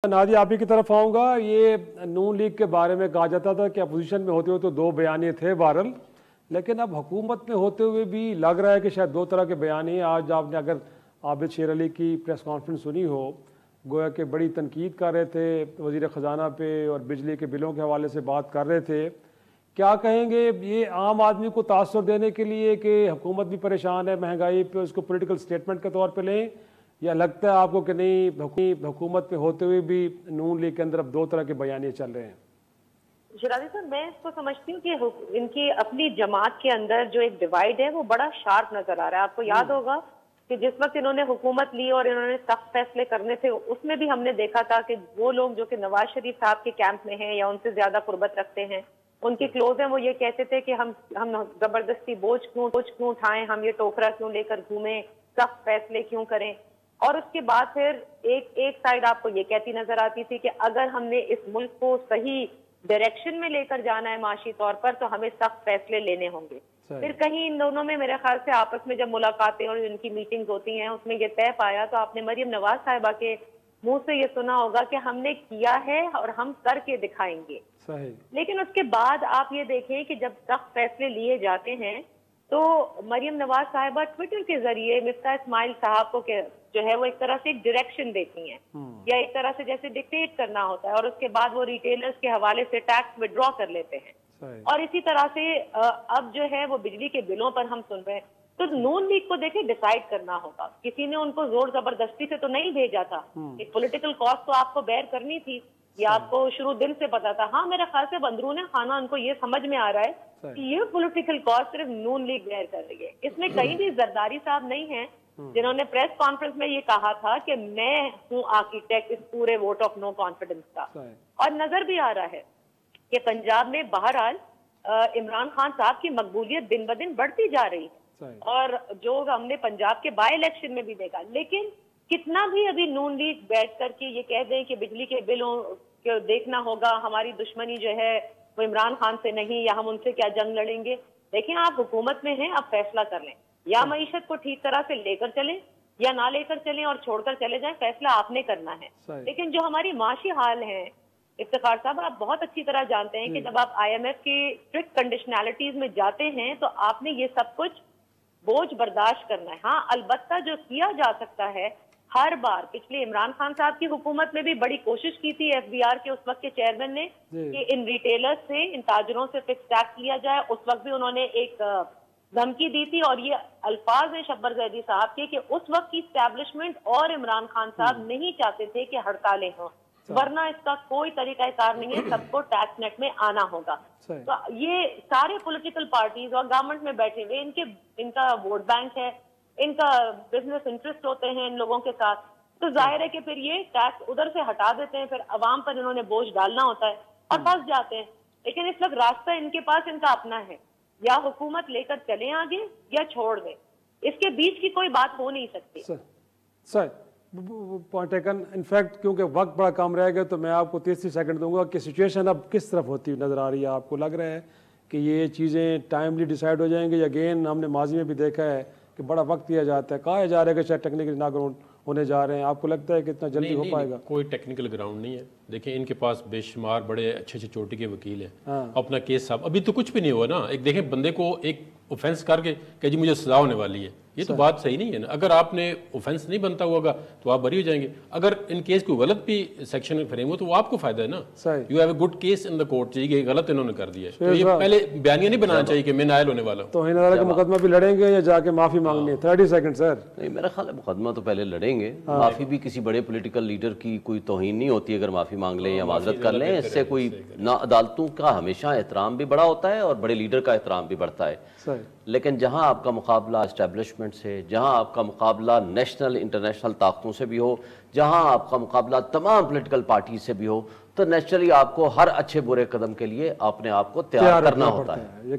नादी आप ही की तरफ आऊँगा। ये नून लीग के बारे में कहा जाता था कि अपोजिशन में होते हुए तो दो बयानिए थे वायरल, लेकिन अब हुकूमत में होते हुए भी लग रहा है कि शायद दो तरह के बयानिए। आज आपने अगर आबिद शेर अली की प्रेस कॉन्फ्रेंस सुनी हो, गोया कि बड़ी तनकीद कर रहे थे वज़ीर ख़जाना पे और बिजली के बिलों के हवाले से बात कर रहे थे। क्या कहेंगे, ये आम आदमी को तासुर देने के लिए कि हुकूमत भी परेशान है महंगाई पे, उसको पॉलिटिकल स्टेटमेंट के तौर पे लें, या लगता है आपको कि नहीं हुकूमत पे होते हुए भी नून लीग के अंदर अब दो तरह के बयानिए चल रहे हैं? शिराजी सर, मैं इसको समझती हूँ कि इनकी अपनी जमात के अंदर जो एक डिवाइड है वो बड़ा शार्प नजर आ रहा है। आपको याद होगा कि जिस वक्त इन्होंने हुकूमत ली और इन्होंने सख्त फैसले करने थे, उसमें भी हमने देखा था कि वो लोग जो कि नवाज शरीफ साहब के कैंप में हैं या उनसे ज्यादा कुर्बत रखते हैं, उनके क्लोज हैं, वो ये कहते थे कि हम जबरदस्ती बोझ क्यों उठाएं, हम ये टोकरा क्यों लेकर घूमें, सख्त फैसले क्यों करें। और उसके बाद फिर एक साइड आपको ये कहती नजर आती थी कि अगर हमने इस मुल्क को सही डायरेक्शन में लेकर जाना है माशी तौर पर, तो हमें सख्त फैसले लेने होंगे। फिर कहीं इन दोनों में मेरे ख्याल से आपस में जब मुलाकातें और इनकी मीटिंग्स होती हैं, उसमें ये तय पाया, तो आपने मरियम नवाज साहिबा के मुंह से ये सुना होगा कि हमने किया है और हम करके दिखाएंगे। लेकिन उसके बाद आप ये देखें कि जब सख्त फैसले लिए जाते हैं तो मरियम नवाज साहिबा ट्विटर के जरिए मिफ्ता इस्माइल साहब को जो है वो एक तरह से एक डायरेक्शन देती हैं, या एक तरह से जैसे डिक्टेट करना होता है, और उसके बाद वो रिटेलर्स के हवाले से टैक्स विड्रॉ कर लेते हैं। और इसी तरह से अब जो है वो बिजली के बिलों पर हम सुन रहे हैं। तो नून लीग को देखे डिसाइड करना होगा, किसी ने उनको जोर जबरदस्ती से तो नहीं भेजा था। एक पॉलिटिकल कॉस्ट तो आपको बेयर करनी थी, ये आपको शुरू दिन से पता था। हाँ, मेरे ख्याल से अंदरूनी खाना उनको ये समझ में आ रहा है कि ये पॉलिटिकल कॉस्ट सिर्फ नून लीग बेयर कर रही है। इसमें कहीं भी जरदारी साहब नहीं है जिन्होंने प्रेस कॉन्फ्रेंस में ये कहा था कि मैं हूँ आर्किटेक्ट इस पूरे वोट ऑफ नो कॉन्फिडेंस का। और नजर भी आ रहा है कि पंजाब में बहरहाल इमरान खान साहब की मकबूलियत दिन ब दिन बढ़ती जा रही है, और जो हमने पंजाब के बाई इलेक्शन में भी देखा। लेकिन कितना भी अभी नून लीग बैठ करके ये कह दें कि बिजली के बिलों को देखना होगा, हमारी दुश्मनी जो है वो इमरान खान से नहीं, या हम उनसे क्या जंग लड़ेंगे। देखिए, आप हुकूमत में हैं, अब फैसला कर लें, या मईशत को ठीक तरह से लेकर चलें या ना लेकर चलें और छोड़कर चले जाएं, फैसला आपने करना है। लेकिन जो हमारी माशी हाल है, इफ्तिखार साहब आप बहुत अच्छी तरह जानते हैं कि जब आप IMF की स्ट्रिक्ट कंडीशनैलिटीज में जाते हैं तो आपने ये सब कुछ बोझ बर्दाश्त करना है। हाँ, अलबत्ता जो किया जा सकता है, हर बार पिछले इमरान खान साहब की हुकूमत में भी बड़ी कोशिश की थी FBR के उस वक्त के चेयरमैन ने कि इन रिटेलर्स से, इन ताजरों से फिक्स टैक्स लिया जाए। उस वक्त भी उन्होंने एक धमकी दी थी, और ये अल्फाज हैं शब्बर जैदी साहब के कि उस वक्त की स्टैब्लिशमेंट और इमरान खान साहब नहीं चाहते थे कि हड़तालें हों, वरना इसका कोई तरीकाकार नहीं है, सबको टैक्स नेट में आना होगा। तो ये सारे पॉलिटिकल पार्टीज और गवर्नमेंट में बैठे हुए इनका वोट बैंक है, इनका बिजनेस इंटरेस्ट होते हैं इन लोगों के साथ। तो जाहिर है कि फिर ये टैक्स उधर से हटा देते हैं, फिर अवाम पर इन्होंने बोझ डालना होता है और फंस जाते हैं। लेकिन इस वक्त रास्ता इनके पास इनका अपना है, या हुकूमत लेकर चले आगे या छोड़ दें, इसके बीच की कोई बात हो नहीं सकती। Sir point taken. इनफैक्ट क्योंकि वक्त बड़ा कम रह गया तो मैं आपको 30 सेकंड दूंगा कि सिचुएशन अब किस तरफ होती हुई नजर आ रही है? आपको लग रहा है कि ये चीज़ें टाइमली डिसाइड हो जाएंगी? अगेन हमने माजी में भी देखा है कि बड़ा वक्त दिया जाता है, कहा जा रहा है कि शायद टेक्निकल नाग्राउंड होने जा रहे हैं। आपको लगता है कि इतना जल्दी हो पाएगा? कोई टेक्निकल ग्राउंड नहीं है। देखिए, इनके पास बेशुमार बड़े अच्छे चोटी के वकील हैं। अपना केस साहब अभी तो कुछ भी नहीं हुआ ना। एक देखें, बंदे को एक ऑफेंस करके कि जी मुझे सजा होने वाली है, ये तो बात सही नहीं है ना। अगर आपने ऑफेंस नहीं बनता होगा तो आप बरी हो जाएंगे। अगर इन केस को गलत भी सेक्शन फ्रेम हो तो वो आपको फायदा है ना। You have a good case in the court, ये गलत इन्होंने कर दिया है, तो ये पहले बयानिया नहीं बनाना चाहिए कि मैं नायल होने वाला हूँ। तो का मुकदमा भी लड़ेंगे या जाके माफी मांगनी है? 30 सेकंड सर। नहीं, मेरा ख्याल है मुकदमा तो पहले लड़ेंगे। माफी भी किसी बड़े पॉलिटिकल लीडर की कोई तौहीन नहीं होती अगर माफी मांग लें या माजरत कर लें। इससे कोई ना, अदालतों का हमेशा एहतराम भी बड़ा होता है और बड़े लीडर का एहतराम भी बढ़ता है। लेकिन जहां आपका मुकाबला एस्टेब्लिशमेंट से, जहां आपका मुकाबला नेशनल इंटरनेशनल ताकतों से भी हो, जहां आपका मुकाबला तमाम पॉलिटिकल पार्टी से भी हो, तो नेचुरली आपको हर अच्छे बुरे कदम के लिए अपने आप को तैयार करना होता है।